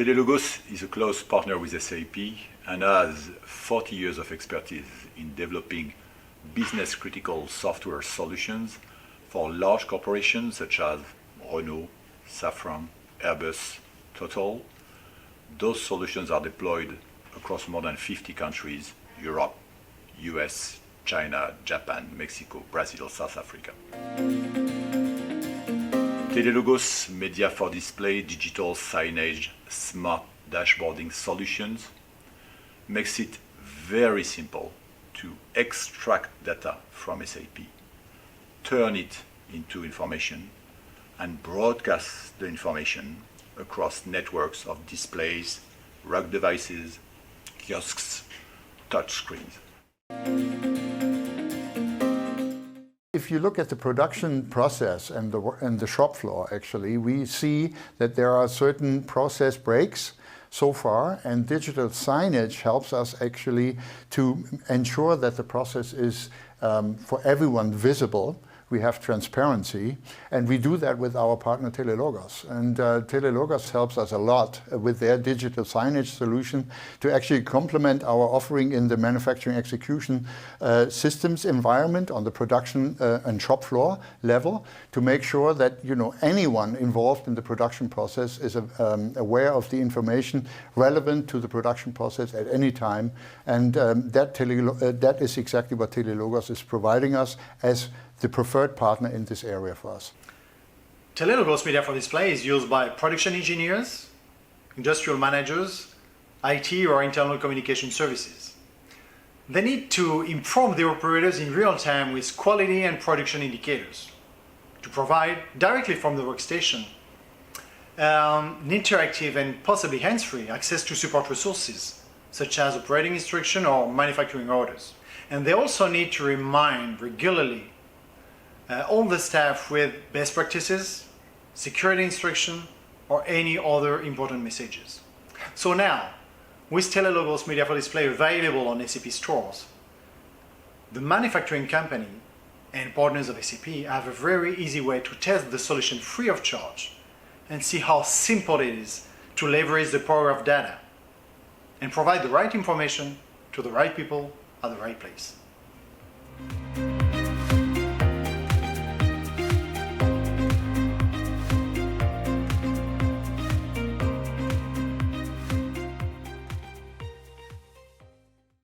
Telelogos is a close partner with SAP and has 40 years of expertise in developing business-critical software solutions for large corporations such as Renault, Safran, Airbus, Total. Those solutions are deployed across more than 50 countries: Europe, US, China, Japan, Mexico, Brazil, South Africa. Telelogos media for display, digital signage, smart dashboarding solutions makes it very simple to extract data from SAP, turn it into information, and broadcast the information across networks of displays, rugged devices, kiosks, touchscreens. If you look at the production process and the shop floor, actually, we see that there are certain process breaks so far, and digital signage helps us actually to ensure that the process is for everyone visible. We have transparency, and we do that with our partner Telelogos. And Telelogos helps us a lot with their digital signage solution to actually complement our offering in the manufacturing execution systems environment on the production and shop floor level, to make sure that anyone involved in the production process is aware of the information relevant to the production process at any time. And that is exactly what Telelogos is providing us as the preferred partner in this area for us. Telelogos Media for Display is used by production engineers, industrial managers, IT or internal communication services. They need to inform the operators in real time with quality and production indicators, to provide directly from the workstation an interactive and possibly hands-free access to support resources, such as operating instruction or manufacturing orders. And they also need to remind regularly all the staff with best practices, security instruction, or any other important messages. So now, with Telelogos Media for Display available on SAP stores, the manufacturing company and partners of SAP have a very easy way to test the solution free of charge and see how simple it is to leverage the power of data and provide the right information to the right people at the right place.